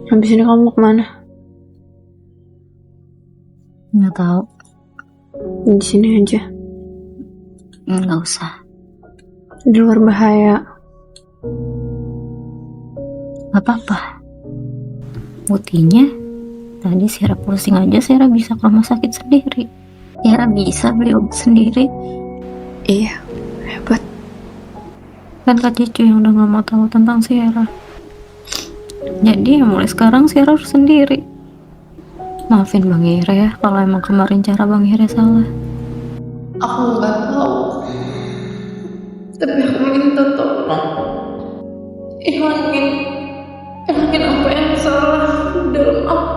Habis ini kamu mau kemana? Nggak tahu. Di sini aja. Nggak usah. Di luar bahaya. Nggak apa-apa. Buktinya tadi Sierra pusing aja, Sierra bisa ke rumah sakit sendiri. Sierra bisa beli obat sendiri. Iya, hebat. Kan Kak Cicu yang udah nggak mau tahu tentang Sierra. Jadi mulai sekarang Sierra harus sendiri. Maafin Bang Ira ya kalau emang kemarin cara Bang Ira salah. Aku nggak tahu. Tapi aku minta tolong. Ilangin apa yang salah dalam aku.